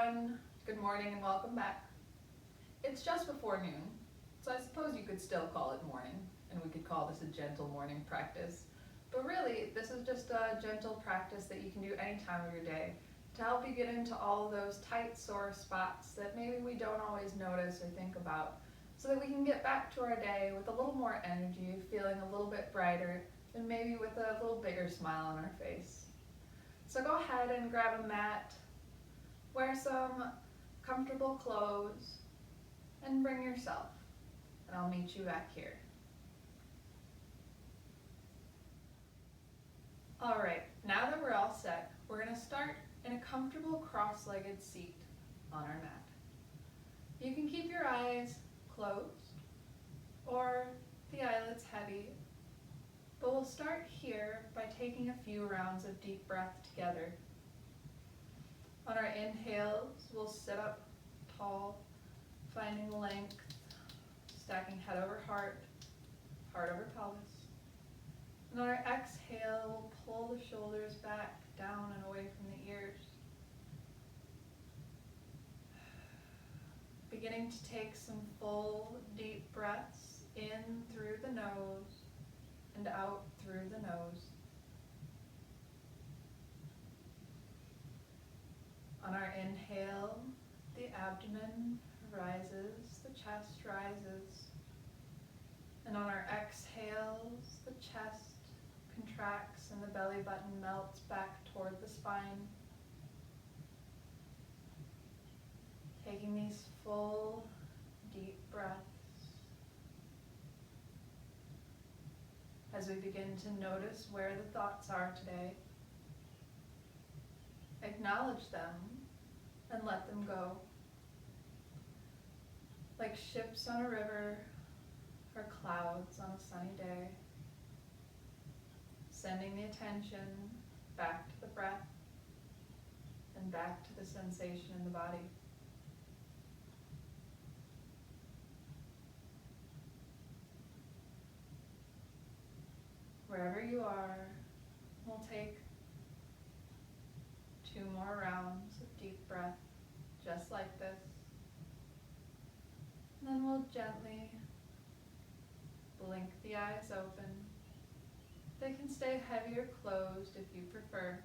everyone. Good morning and welcome back. It's just before noon, so I suppose you could still call it morning, and we could call this a gentle morning practice. But really, this is just a gentle practice that you can do any time of your day to help you get into all of those tight, sore spots that maybe we don't always notice or think about, so that we can get back to our day with a little more energy, feeling a little bit brighter, and maybe with a little bigger smile on our face. So go ahead and grab a mat, wear some comfortable clothes, and bring yourself, and I'll meet you back here. All right, now that we're all set, we're going to start in a comfortable cross-legged seat on our mat. You can keep your eyes closed or the eyelids heavy, but we'll start here by taking a few rounds of deep breath together. On our inhales, we'll sit up tall, finding length, stacking head over heart, heart over pelvis. And on our exhale, we'll pull the shoulders back, down and away from the ears. Beginning to take some full, deep breaths in through the nose and out through the nose. On our inhale, the abdomen rises, the chest rises. And on our exhales, the chest contracts and the belly button melts back toward the spine. Taking these full, deep breaths as we begin to notice where the thoughts are today. Acknowledge them and let them go. Like ships on a river or clouds on a sunny day, sending the attention back to the breath and back to the sensation in the body. Wherever you are, we'll take 2 more rounds of deep breath, just like this. And then we'll gently blink the eyes open. They can stay heavy or closed if you prefer.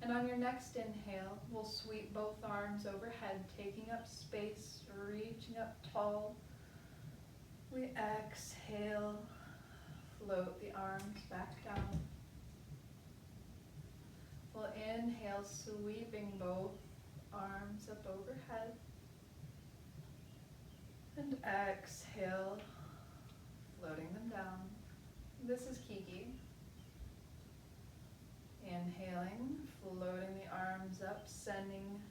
And on your next inhale, we'll sweep both arms overhead, taking up space, reaching up tall. We exhale, float the arms back down. We'll inhale, sweeping both arms up overhead. And exhale, floating them down. This is Kiki. Inhaling, floating the arms up, sending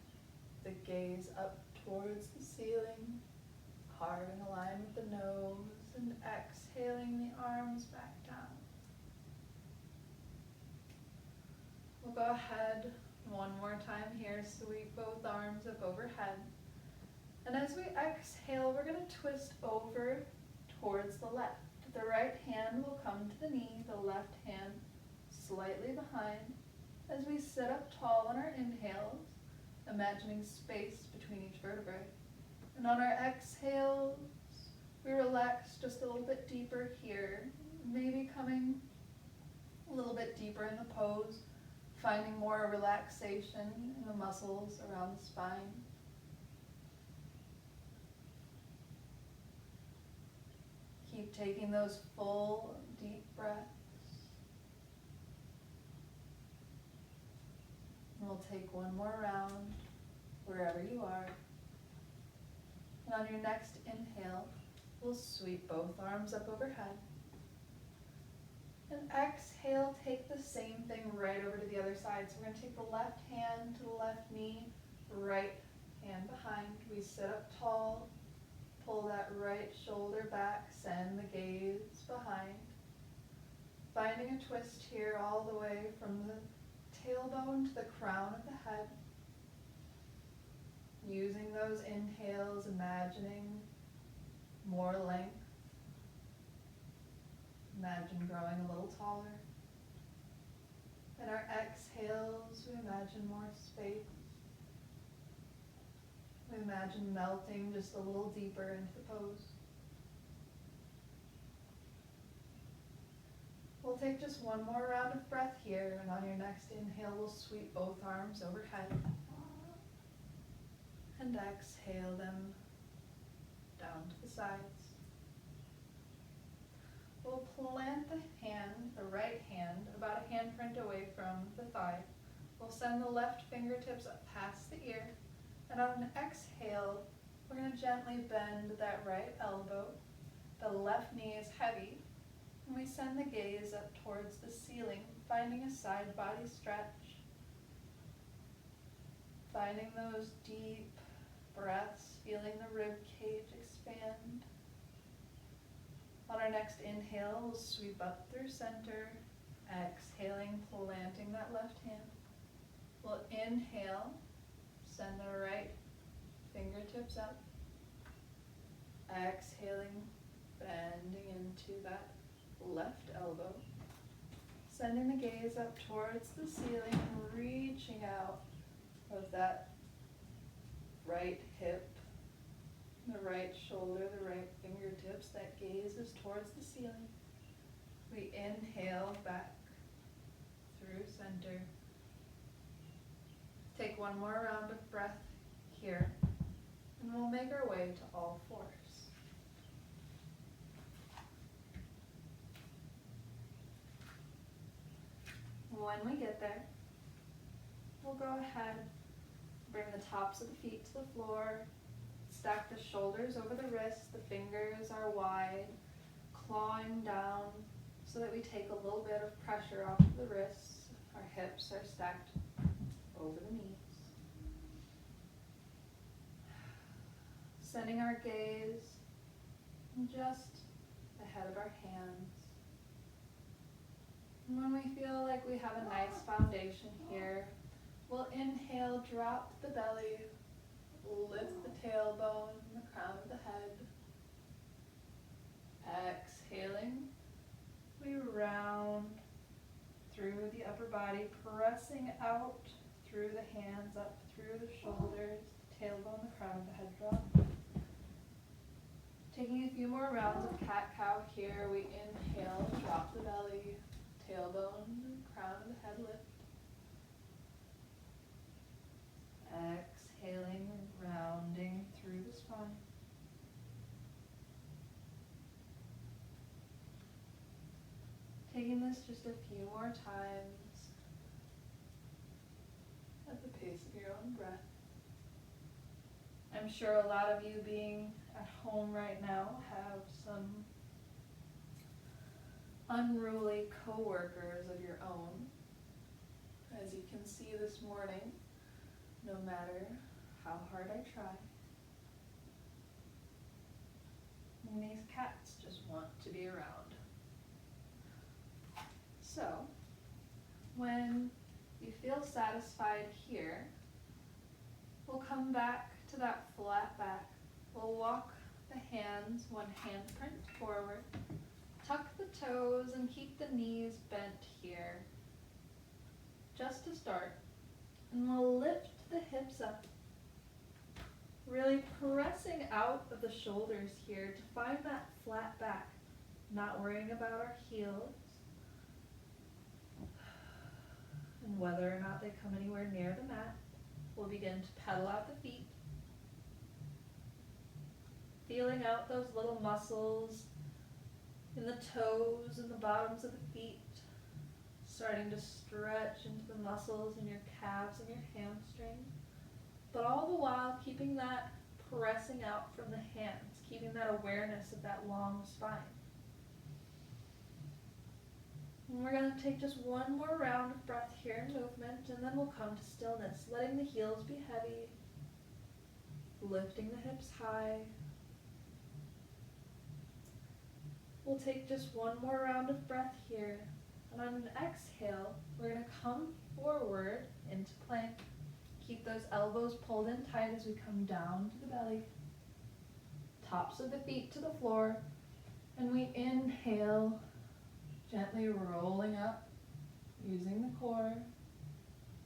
the gaze up towards the ceiling. Heart in line with the nose, and exhaling the arms back down. We'll go ahead one more time here, sweep both arms up overhead. And as we exhale, we're going to twist over towards the left. The right hand will come to the knee, the left hand slightly behind. As we sit up tall on our inhales, imagining space between each vertebrae. And on our exhales, we relax just a little bit deeper here, maybe coming a little bit deeper in the pose, finding more relaxation in the muscles around the spine. Keep taking those full, deep breaths. And we'll take one more round wherever you are. And on your next inhale, we'll sweep both arms up overhead. And exhale, take the same thing right over to the other side. So we're going to take the left hand to the left knee, right hand behind. We sit up tall, pull that right shoulder back, send the gaze behind. Finding a twist here all the way from the tailbone to the crown of the head. Using those inhales, imagining more length. Imagine growing a little taller. And our exhales, we imagine more space. Imagine melting just a little deeper into the pose. We'll take just one more round of breath here, and on your next inhale, we'll sweep both arms overhead. And exhale them down to the sides. We'll plant the hand, the right hand, about a handprint away from the thigh. We'll send the left fingertips up past the ear. And on an exhale, we're going to gently bend that right elbow. The left knee is heavy. And we send the gaze up towards the ceiling, finding a side body stretch. Finding those deep breaths, feeling the rib cage expand. On our next inhale, we'll sweep up through center, exhaling, planting that left hand. We'll inhale, send the right fingertips up. Exhaling, bending into that left elbow. Sending the gaze up towards the ceiling and reaching out of that right hip, the right shoulder, the right fingertips. That gaze is towards the ceiling. We inhale back through center. Take one more round of breath here, and we'll make our way to all fours. When we get there, we'll go ahead, bring the tops of the feet to the floor, stack the shoulders over the wrists, the fingers are wide, clawing down so that we take a little bit of pressure off of the wrists. Our hips are stacked over the knees. Sending our gaze just ahead of our hands. And when we feel like we have a nice foundation here, we'll inhale, drop the belly, lift the tailbone and the crown of the head. Exhaling, we round through the upper body, pressing out through the hands, up through the shoulders, the tailbone, the crown of the head drop. Taking a few more rounds of cat-cow here, we inhale, drop the belly, tailbone, and crown of the head lift. Exhaling, rounding through the spine. Taking this just a few more times at the pace of your own breath. I'm sure a lot of you being at home right now have some unruly coworkers of your own. As you can see this morning, no matter how hard I try, and these cats just want to be around. So, when you feel satisfied here, we'll come back to that flat back. We'll walk the hands, one handprint forward, tuck the toes and keep the knees bent here, just to start. And we'll lift the hips up, really pressing out of the shoulders here to find that flat back, not worrying about our heels and whether or not they come anywhere near the mat. We'll begin to pedal out the feet, feeling out those little muscles in the toes and the bottoms of the feet, starting to stretch into the muscles in your calves and your hamstrings, but all the while keeping that pressing out from the hands, keeping that awareness of that long spine. And we're going to take just one more round of breath here in movement, and then we'll come to stillness, letting the heels be heavy, lifting the hips high. We'll take just one more round of breath here, and on an exhale, we're going to come forward into plank. Keep those elbows pulled in tight as we come down to the belly, tops of the feet to the floor, and we inhale, gently rolling up, using the core.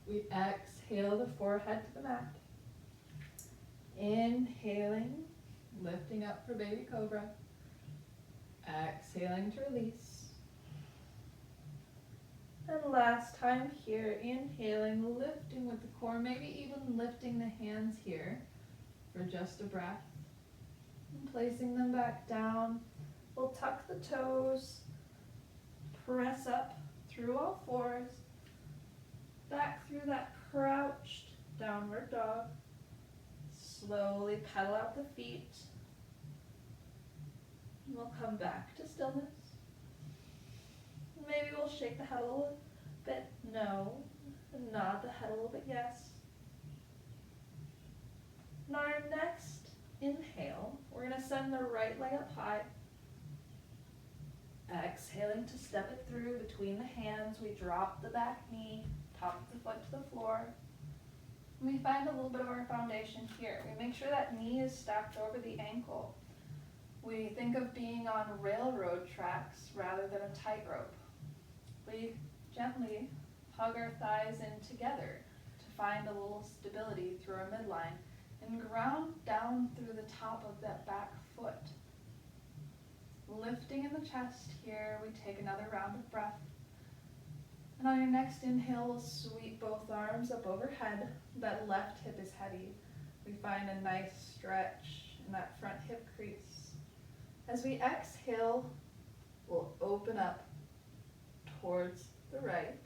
We exhale the forehead to the mat. Inhaling, lifting up for baby cobra. Exhaling to release. And last time here, inhaling, lifting with the core, maybe even lifting the hands here for just a breath. And placing them back down. We'll tuck the toes, press up through all fours, back through that crouched downward dog. Slowly pedal out the feet. And we'll come back to stillness. Maybe we'll shake the head a little bit no, and nod the head a little bit yes. And on our next inhale, we're going to send the right leg up high. Exhaling to step it through between the hands. We drop the back knee, top of the foot to the floor. And we find a little bit of our foundation here. We make sure that knee is stacked over the ankle. We think of being on railroad tracks rather than a tightrope. We gently hug our thighs in together to find a little stability through our midline and ground down through the top of that back foot. Lifting in the chest here, we take another round of breath. And on your next inhale, we'll sweep both arms up overhead. That left hip is heavy. We find a nice stretch in that front hip crease. As we exhale, we'll open up towards the right.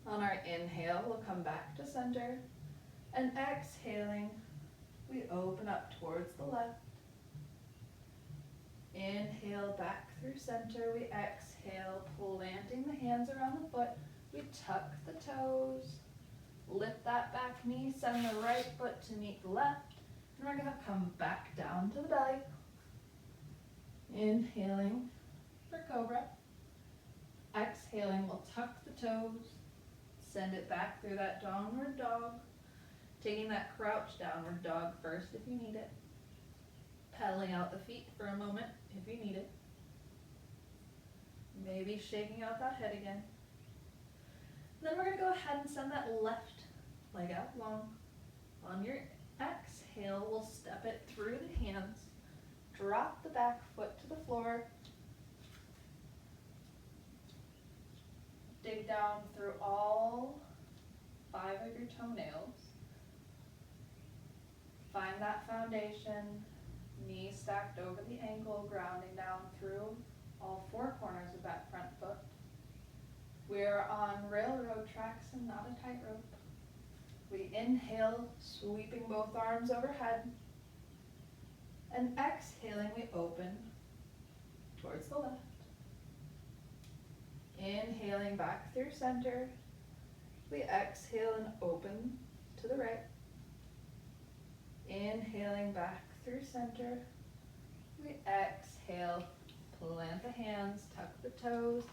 On our inhale, we'll come back to center. And exhaling, we open up towards the left. Inhale back through center. We exhale, planting the hands around the foot. We tuck the toes. Lift that back knee. Send the right foot to meet the left. And we're going to come back down to the belly. Inhaling for cobra. Exhaling, we'll tuck the toes. Send it back through that downward dog. Taking that crouch downward dog first if you need it. Pedaling out the feet for a moment if you need it. Maybe shaking out that head again. Then we're going to go ahead and send that left leg out long. On your exhale, we'll step it through the hands. Drop the back foot to the floor. Dig down through all 5 of your toenails. Find that foundation. Knee stacked over the ankle, grounding down through all 4 corners of that front foot. We're on railroad tracks and not a tightrope. We inhale, sweeping both arms overhead. And exhaling, we open towards the left. Inhaling back through center. We exhale and open to the right. Inhaling back through center. We exhale, plant the hands, tuck the toes,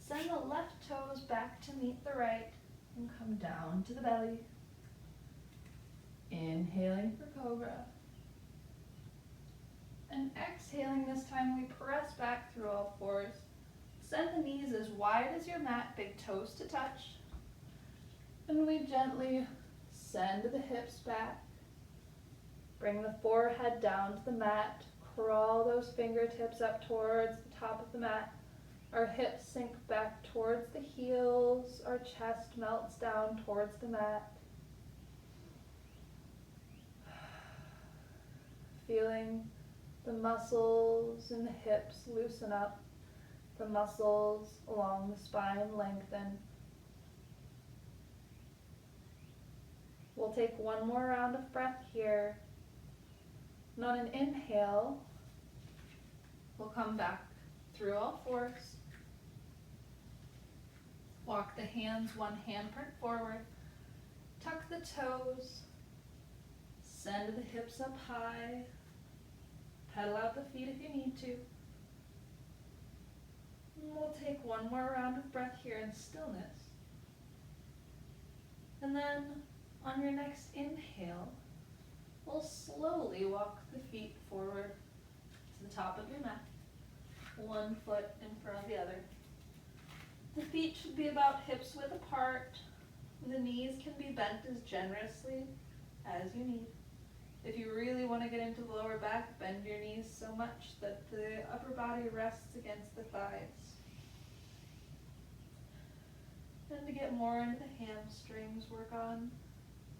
send the left toes back to meet the right, and come down to the belly. Inhaling for cobra. And exhaling this time, we press back through all 4s. Send the knees as wide as your mat, big toes to touch. And we gently send the hips back. Bring the forehead down to the mat. Crawl those fingertips up towards the top of the mat. Our hips sink back towards the heels. Our chest melts down towards the mat. Feeling the muscles in the hips loosen up. The muscles along the spine lengthen. We'll take one more round of breath here. And on an inhale, we'll come back through all 4s. Walk the hands, one handprint forward. Tuck the toes. Send the hips up high. Pedal out the feet if you need to. And we'll take one more round of breath here in stillness. And then on your next inhale, we'll slowly walk the feet forward to the top of your mat. One foot in front of the other. The feet should be about hips width apart. The knees can be bent as generously as you need. If you really want to get into the lower back, bend your knees so much that the upper body rests against the thighs. And to get more into the hamstrings, work on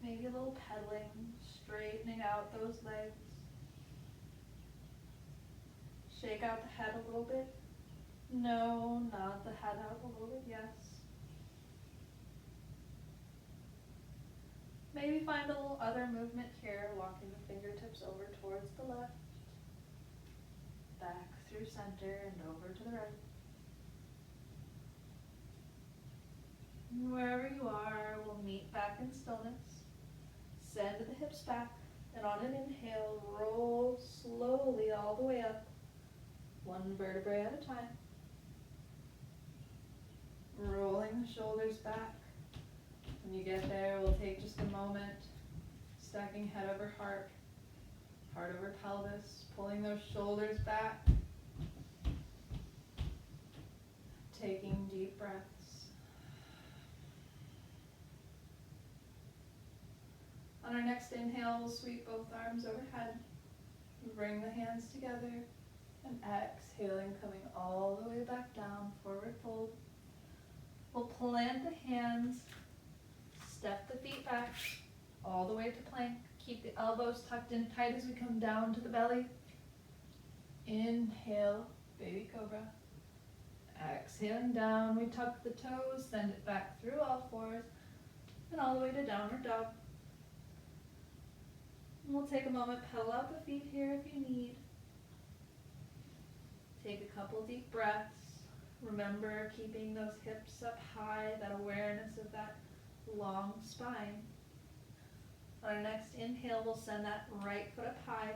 maybe a little pedaling, straightening out those legs. Shake out the head a little bit. No, nod the head out a little bit, yes. Maybe find a little other movement here, walking the fingertips over towards the left, back through center and over to the right. And wherever you are, we'll meet back in stillness. Send the hips back, and on an inhale, roll slowly all the way up, one vertebrae at a time. Rolling the shoulders back. When you get there, we'll take just a moment, stacking head over heart over pelvis, pulling those shoulders back, taking deep breaths. On our next inhale, we'll sweep both arms overhead, bring the hands together, and exhaling, coming all the way back down, forward fold. We'll plant the hands, step the feet back, all the way to plank. Keep the elbows tucked in tight as we come down to the belly. Inhale, baby cobra. Exhaling down, we tuck the toes, send it back through all fours, and all the way to downward dog. And we'll take a moment, pedal out the feet here if you need. Take a couple deep breaths. Remember keeping those hips up high, that awareness of that long spine. On our next inhale, we'll send that right foot up high.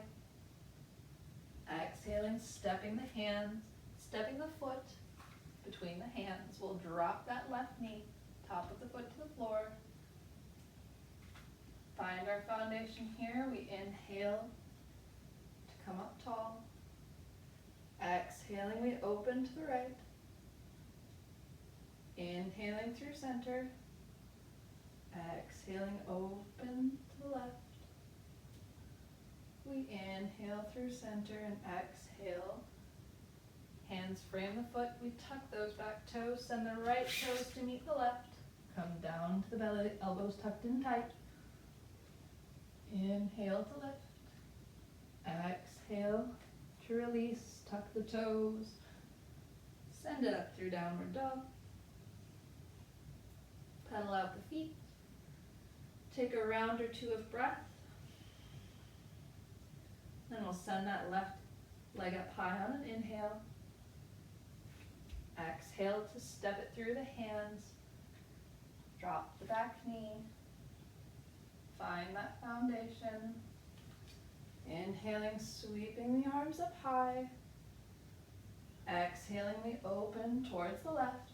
Exhaling, stepping the hands, stepping the foot between the hands. We'll drop that left knee, top of the foot to the floor. Find our foundation here. We inhale to come up tall. Exhaling, we open to the right. Inhaling through center. Exhaling, open to the left. We inhale through center and exhale. Hands frame the foot. We tuck those back toes. Send the right toes to meet the left. Come down to the belly, elbows tucked in tight. Inhale to lift. Exhale to release. Tuck the toes. Send it up through downward dog. Pedal out the feet. Take a round or two of breath. Then we'll send that left leg up high on an inhale. Exhale to step it through the hands. Drop the back knee. Find that foundation. Inhaling, sweeping the arms up high. Exhaling, we open towards the left.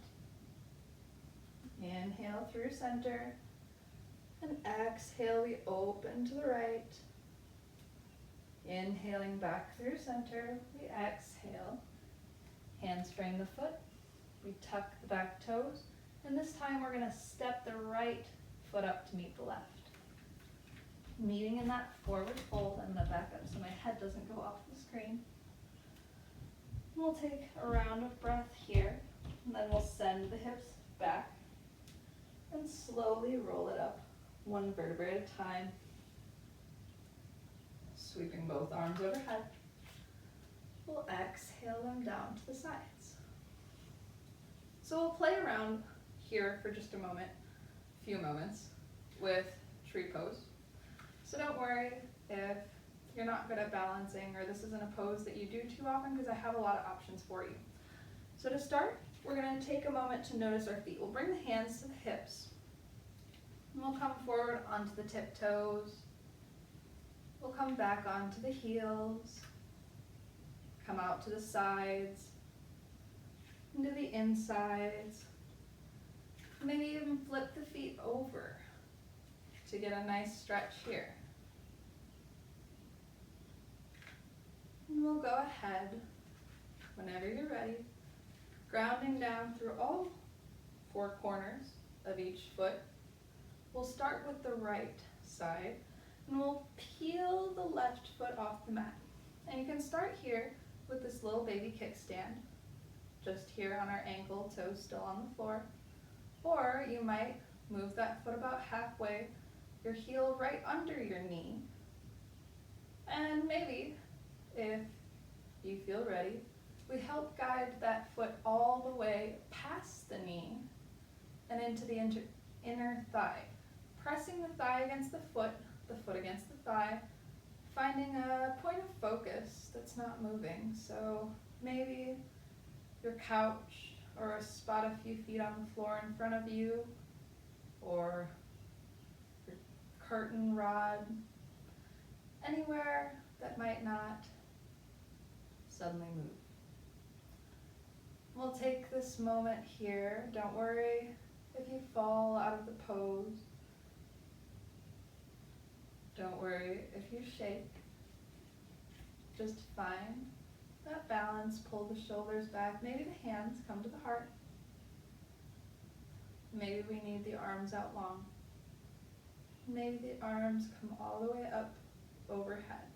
Inhale through center. And exhale, we open to the right. Inhaling back through center, we exhale. Hands frame the foot. We tuck the back toes. And this time we're going to step the right foot up to meet the left. Meeting in that forward fold. I'm going to back up so my head doesn't go off the screen. We'll take a round of breath here. And then we'll send the hips back. And slowly roll it up, one vertebrae at a time. Sweeping both arms overhead. We'll exhale them down to the sides. So we'll play around here for just a moment, few moments, with tree pose. So don't worry if you're not good at balancing or this isn't a pose that you do too often, because I have a lot of options for you. So to start, we're going to take a moment to notice our feet. We'll bring the hands to the hips. And we'll come forward onto the tiptoes. We'll come back onto the heels. Come out to the sides. Into the insides. Maybe even flip the feet over to get a nice stretch here. And we'll go ahead, whenever you're ready, grounding down through all four corners of each foot. We'll start with the right side, And we'll peel the left foot off the mat. And you can start here with this little baby kickstand, just here on our ankle, toes still on the floor. Or you might move that foot about halfway, your heel right under your knee. And maybe, if you feel ready, we help guide that foot all the way past the knee and into the inner thigh, pressing the thigh against the foot against the thigh, finding a point of focus that's not moving. So maybe your couch or a spot a few feet on the floor in front of you, or your curtain rod, anywhere that might not suddenly move. We'll take this moment here. Don't worry if you fall out of the pose. Don't worry if you shake. Just find that balance, pull the shoulders back. Maybe the hands come to the heart. Maybe we need the arms out long. Maybe the arms come all the way up overhead.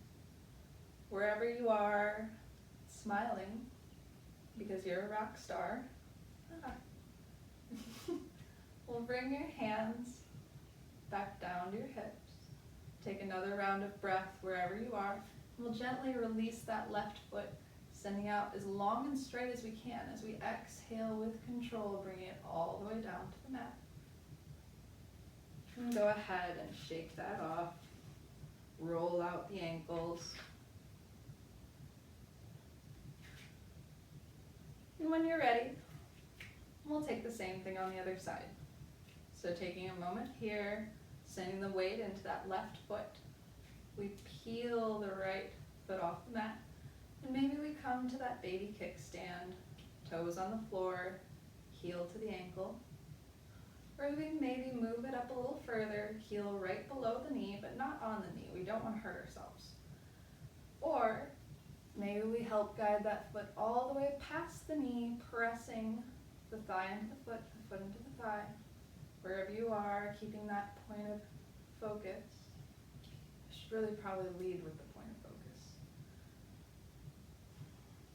Wherever you are, smiling because you're a rock star. We'll bring your hands back down to your hips. Take another round of breath wherever you are. We'll gently release that left foot, sending out as long and straight as we can as we exhale with control, bringing it all the way down to the mat. And go ahead and shake that off. Roll out the ankles. And when you're ready, we'll take the same thing on the other side. So taking a moment here, sending the weight into that left foot. We peel the right foot off the mat. And maybe we come to that baby kickstand, toes on the floor, heel to the ankle. Or we maybe move it up a little further, heel right below the knee, but not on the knee. We don't want to hurt ourselves. Or maybe we help guide that foot all the way past the knee, pressing the thigh into the foot into the thigh. Wherever you are, keeping that point of focus. I should really probably lead with the point of focus.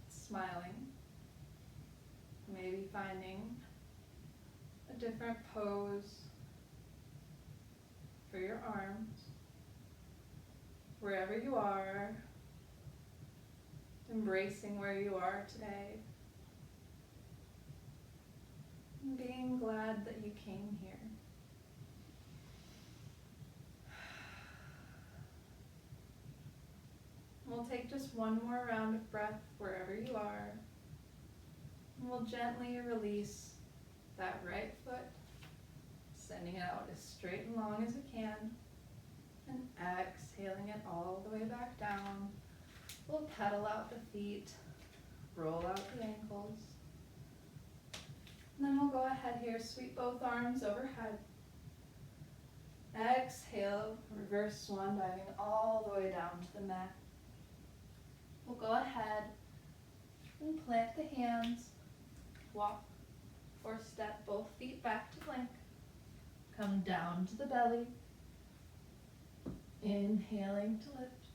Smiling. Maybe finding a different pose for your arms. Wherever you are, embracing where you are today. And being glad that you came here. We'll take just one more round of breath wherever you are. And we'll gently release that right foot, sending it out as straight and long as we can, and exhaling it all the way back down. We'll pedal out the feet, roll out the ankles. And then we'll go ahead here, sweep both arms overhead. Exhale, reverse swan diving all the way down to the mat. We'll go ahead and plant the hands, walk or step both feet back to plank. Come down to the belly, inhaling to lift.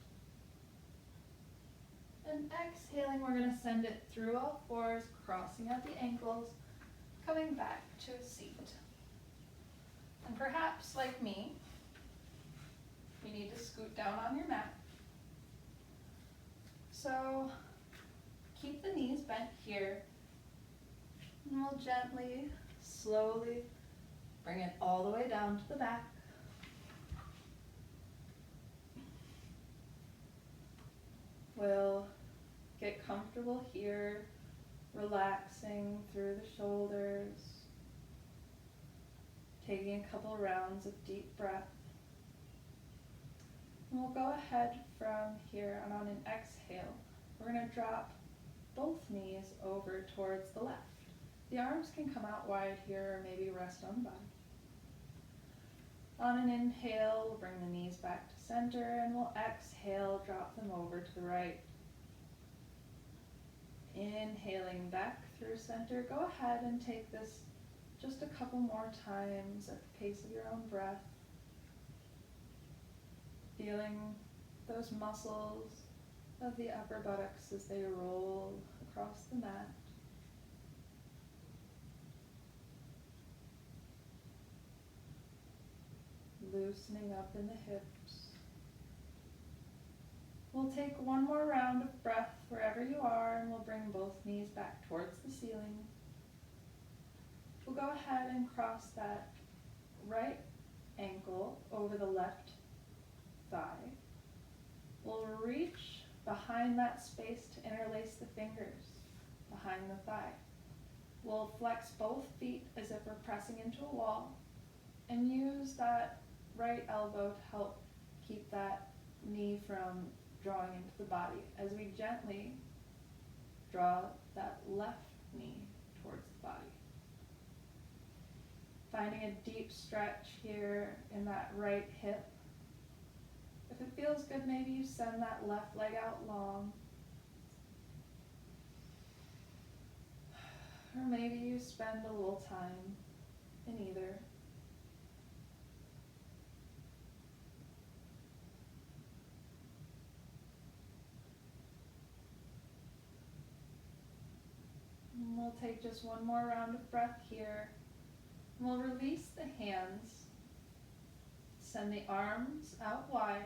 And exhaling, we're going to send it through all fours, crossing out the ankles, coming back to a seat. And perhaps, like me, you need to scoot down on your mat. So keep the knees bent here. And we'll gently, slowly bring it all the way down to the back. We'll get comfortable here, relaxing through the shoulders, taking a couple rounds of deep breath. And we'll go ahead from here, and on an exhale, we're going to drop both knees over towards the left. The arms can come out wide here or maybe rest on the body. On an inhale, we'll bring the knees back to center, and we'll exhale, drop them over to the right. Inhaling back through center. Go ahead and take this just a couple more times at the pace of your own breath. Feeling those muscles of the upper buttocks as they roll across the mat. Loosening up in the hips. We'll take one more round of breath wherever you are, and we'll bring both knees back towards the ceiling. We'll go ahead and cross that right ankle over the left thigh. We'll reach behind that space to interlace the fingers behind the thigh. We'll flex both feet as if we're pressing into a wall and use that right elbow to help keep that knee from drawing into the body as we gently draw that left knee towards the body. Finding a deep stretch here in that right hip. If it feels good, maybe you send that left leg out long. Or maybe you spend a little time in either. And we'll take just one more round of breath here. And we'll release the hands. Send the arms out wide,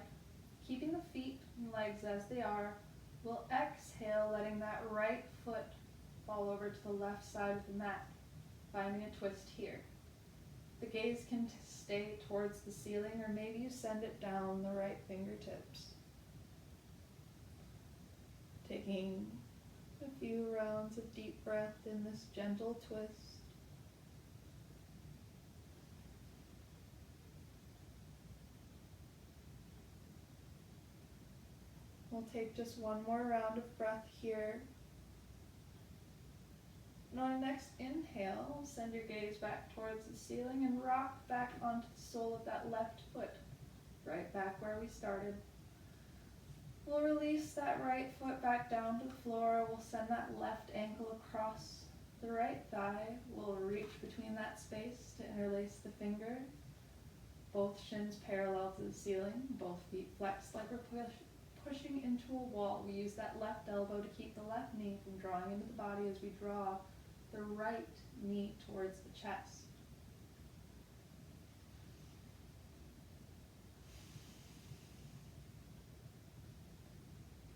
keeping the feet and legs as they are. We'll exhale, letting that right foot fall over to the left side of the mat, finding a twist here. The gaze can stay towards the ceiling, or maybe you send it down the right fingertips. Taking a few rounds of deep breath in this gentle twist. We'll take just one more round of breath here. And on our next inhale, send your gaze back towards the ceiling and rock back onto the sole of that left foot, right back where we started. We'll release that right foot back down to the floor. We'll send that left ankle across the right thigh. We'll reach between that space to interlace the finger. Both shins parallel to the ceiling, both feet flexed like we're pushing into a wall. We use that left elbow to keep the left knee from drawing into the body as we draw the right knee towards the chest.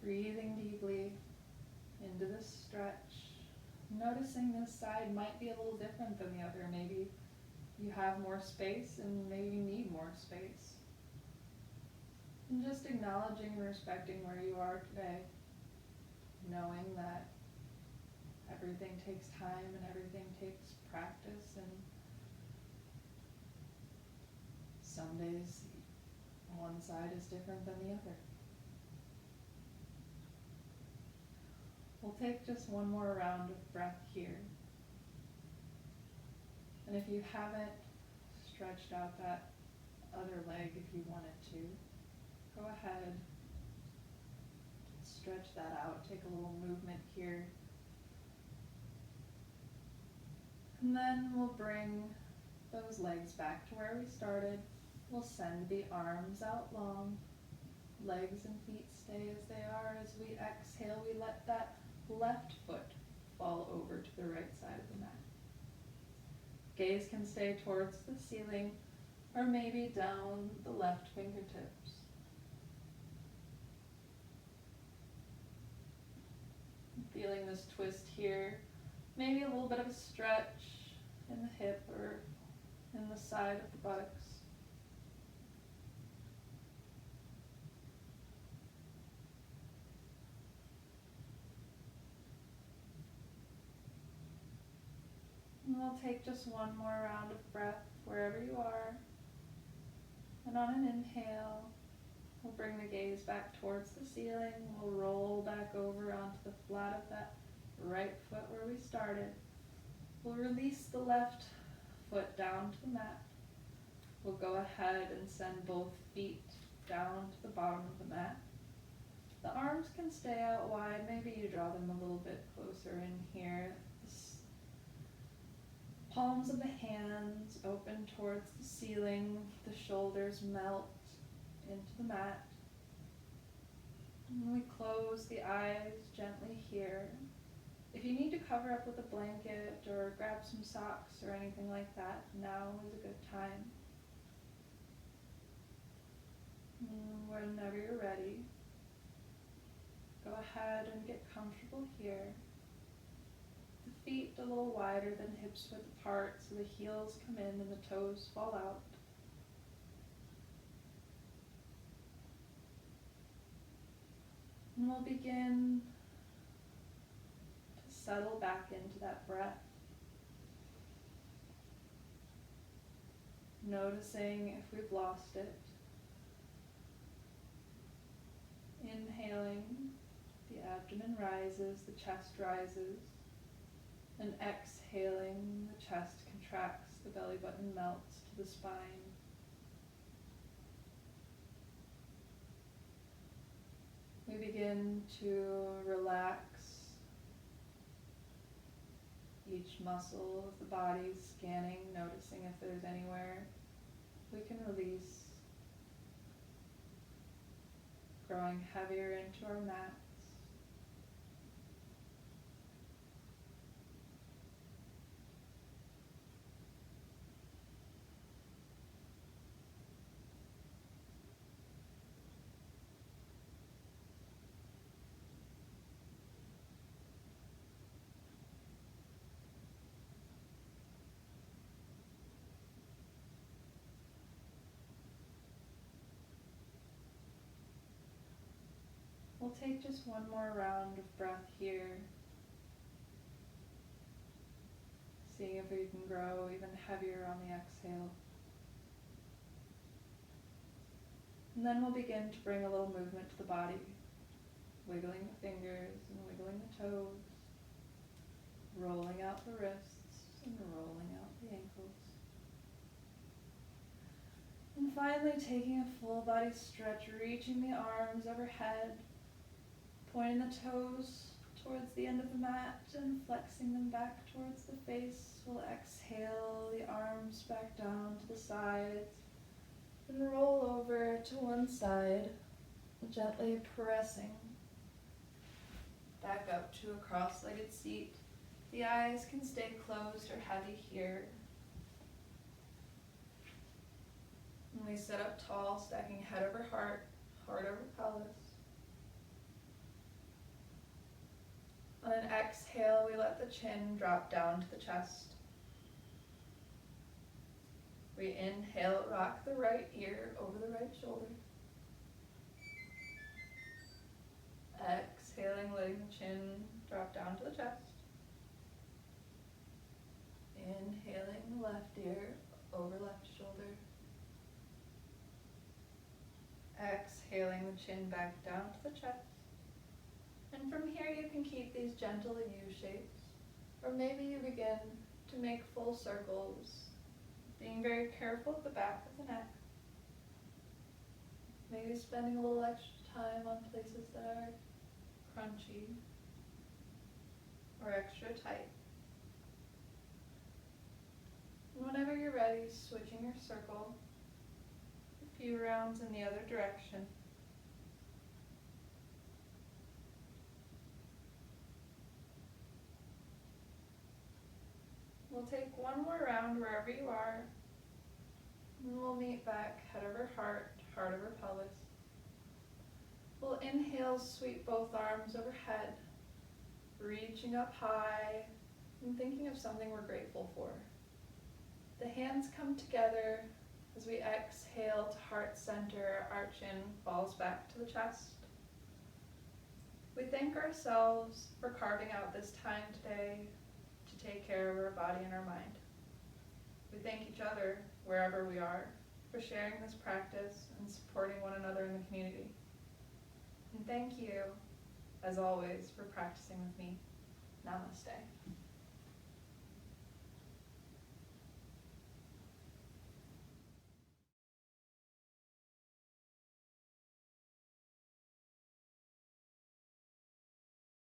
Breathing deeply into the stretch. Noticing this side might be a little different than the other. Maybe you have more space and maybe you need more space. And just acknowledging and respecting where you are today, knowing that everything takes time and everything takes practice, and some days one side is different than the other. We'll take just one more round of breath here. And if you haven't stretched out that other leg, if you wanted to, go ahead, stretch that out, take a little movement here. And then we'll bring those legs back to where we started. We'll send the arms out long, legs and feet stay as they are. As we exhale, we let that left foot fall over to the right side of the mat. Gaze can stay towards the ceiling or maybe down the left fingertips. Feeling this twist here, maybe a little bit of a stretch in the hip or in the side of the buttocks. And we'll take just one more round of breath wherever you are. And on an inhale, we'll bring the gaze back towards the ceiling. We'll roll back over onto the flat of that right foot where we started. We'll release the left foot down to the mat. We'll go ahead and send both feet down to the bottom of the mat. The arms can stay out wide. Maybe you draw them a little bit closer in here. Palms of the hands open towards the ceiling. The shoulders melt into the mat. And we close the eyes gently here. If you need to cover up with a blanket or grab some socks or anything like that, now is a good time. And whenever you're ready, go ahead and get comfortable here. The feet a little wider than hips width apart so the heels come in and the toes fall out. And we'll begin to settle back into that breath. Noticing if we've lost it. Inhaling, the abdomen rises, the chest rises. And exhaling, the chest contracts, the belly button melts to the spine. We begin to relax each muscle of the body, scanning, noticing if there's anywhere we can release, growing heavier into our mats. We'll take just one more round of breath here, seeing if we can grow even heavier on the exhale. And then we'll begin to bring a little movement to the body, wiggling the fingers and wiggling the toes, rolling out the wrists and rolling out the ankles. And finally taking a full body stretch, reaching the arms overhead, pointing the toes towards the end of the mat and flexing them back towards the face. We'll exhale the arms back down to the sides and roll over to one side, gently pressing back up to a cross-legged seat. The eyes can stay closed or heavy here. And we sit up tall, stacking head over heart, heart over pelvis. On an exhale, we let the chin drop down to the chest. We inhale, rock the right ear over the right shoulder. Exhaling, letting the chin drop down to the chest. Inhaling the left ear over left shoulder. Exhaling the chin back down to the chest. And from here you can keep these gentle U shapes, or maybe you begin to make full circles, being very careful at the back of the neck. Maybe spending a little extra time on places that are crunchy or extra tight. And whenever you're ready, switching your circle, a few rounds in the other direction. We'll take one more round wherever you are, and we'll meet back head over heart, heart over pelvis. We'll inhale, sweep both arms overhead, reaching up high and thinking of something we're grateful for. The hands come together as we exhale to heart center, our chin falls back to the chest. We thank ourselves for carving out this time today to take care of our body and our mind. We thank each other, wherever we are, for sharing this practice and supporting one another in the community. And thank you, as always, for practicing with me. Namaste.